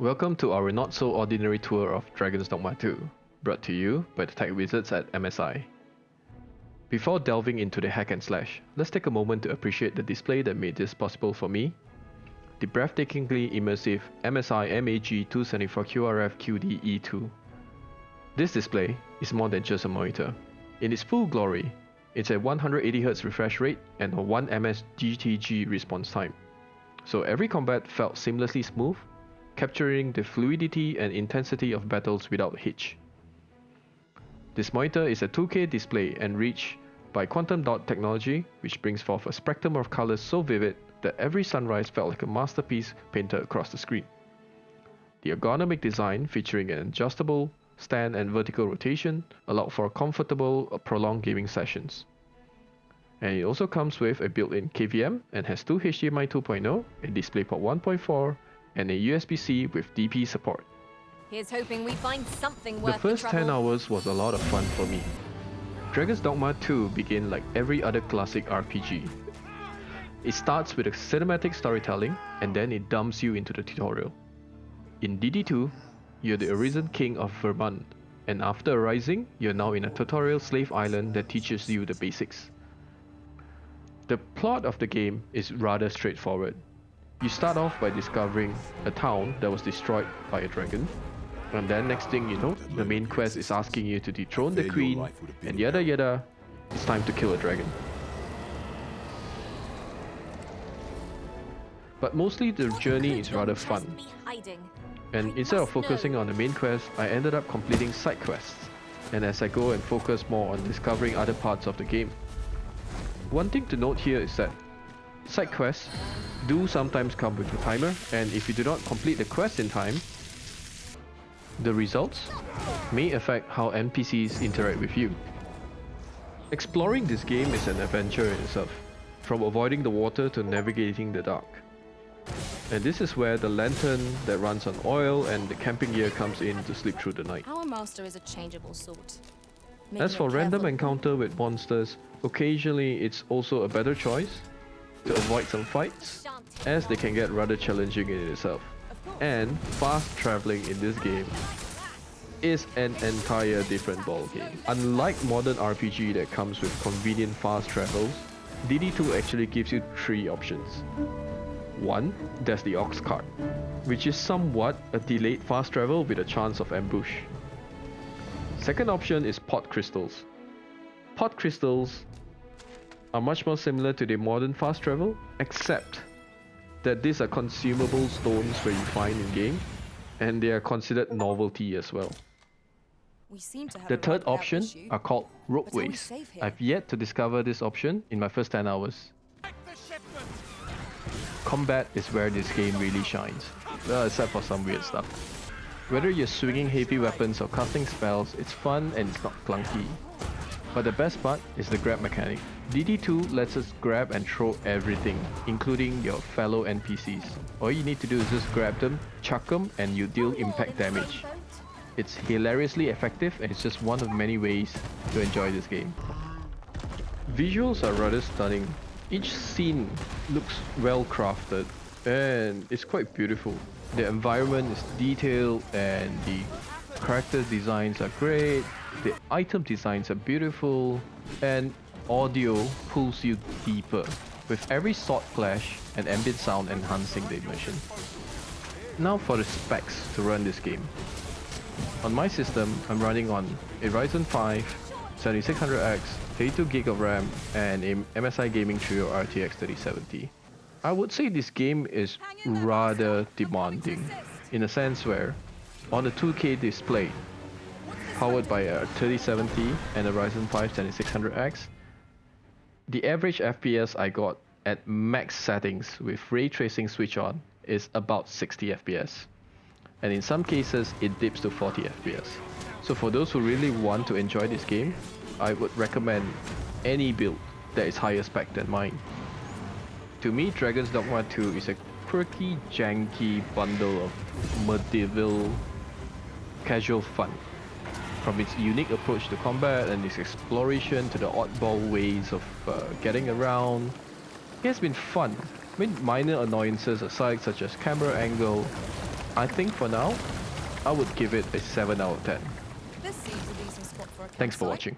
Welcome to our not-so-ordinary tour of Dragon's Dogma 2, brought to you by the tech wizards at MSI. Before delving into the hack and slash, let's take a moment to appreciate the display that made this possible for me. The breathtakingly immersive MSI MAG274QRF QD E2. This display is more than just a monitor. In its full glory, it's a 180Hz refresh rate and a 1 ms GTG response time. So every combat felt seamlessly smooth, capturing the fluidity and intensity of battles without hitch. This monitor is a 2K display enriched by quantum dot technology, which brings forth a spectrum of colors so vivid that every sunrise felt like a masterpiece painted across the screen. The ergonomic design, featuring an adjustable stand and vertical rotation, allowed for comfortable, prolonged gaming sessions. And it also comes with a built-in KVM and has two HDMI 2.0, a DisplayPort 1.4, and a USB-C with DP support. Here's hoping we find something worth the first the 10 hours was a lot of fun for me. Dragon's Dogma 2 began like every other classic RPG. It starts with a cinematic storytelling, and then it dumps you into the tutorial. In DD2, you're the arisen king of Vermund, and after arising, you're now in a tutorial slave island that teaches you the basics. The plot of the game is rather straightforward. You start off by discovering a town that was destroyed by a dragon, and then next thing you know, the main quest is asking you to dethrone the queen, and yada yada, it's time to kill a dragon. But mostly the journey is rather fun, and instead of focusing on the main quest, I ended up completing side quests, and as I go and focus more on discovering other parts of the game. One thing to note here is that side quests do sometimes come with a timer, and if you do not complete the quest in time, the results may affect how NPCs interact with you. Exploring this game is an adventure in itself, from avoiding the water to navigating the dark. And this is where the lantern that runs on oil and the camping gear comes in to sleep through the night. Our master is a changeable sort. As for random encounter with monsters, occasionally it's also a better choice to avoid some fights, as they can get rather challenging in itself. And fast traveling in this game is an entire different ballgame. Unlike modern RPG that comes with convenient fast travels, DD2 actually gives you three options. One, there's the Ox Cart, which is somewhat a delayed fast travel with a chance of ambush. Second option is Pot Crystals. Pot Crystals are much more similar to the modern fast travel, except that these are consumable stones where you find in game, and they are considered novelty as well. The third option are called ropeways. I've yet to discover this option in my first 10 hours. Combat is where this game really shines, well, except for some weird stuff. Whether you're swinging heavy weapons or casting spells, it's fun and it's not clunky. But the best part is the grab mechanic. DD2 lets us grab and throw everything, including your fellow NPCs. All you need to do is just grab them, chuck them, and you deal impact damage. It's hilariously effective, and it's just one of many ways to enjoy this game. Visuals are rather stunning. Each scene looks well crafted, and it's quite beautiful. The environment is detailed, and the character designs are great. The item designs are beautiful, and audio pulls you deeper, with every sword clash and ambient sound enhancing the immersion. Now for the specs to run this game. On my system, I'm running on a Ryzen 5 7600X, 32GB of RAM, and a MSI Gaming Trio RTX 3070. I would say this game is rather demanding, in a sense where, on a 2K display, powered by a 3070 and a Ryzen 5 7600X, the average FPS I got at max settings with ray tracing switch on is about 60 FPS. And in some cases, it dips to 40 FPS. So for those who really want to enjoy this game, I would recommend any build that is higher spec than mine. To me, Dragon's Dogma 2 is a quirky, janky bundle of medieval casual fun. From its unique approach to combat and its exploration to the oddball ways of getting around, it has been fun. I mean, minor annoyances aside, such as camera angle, I think for now, I would give it a 7 out of 10. This seems a decent spot for a Thanks for campsite. watching.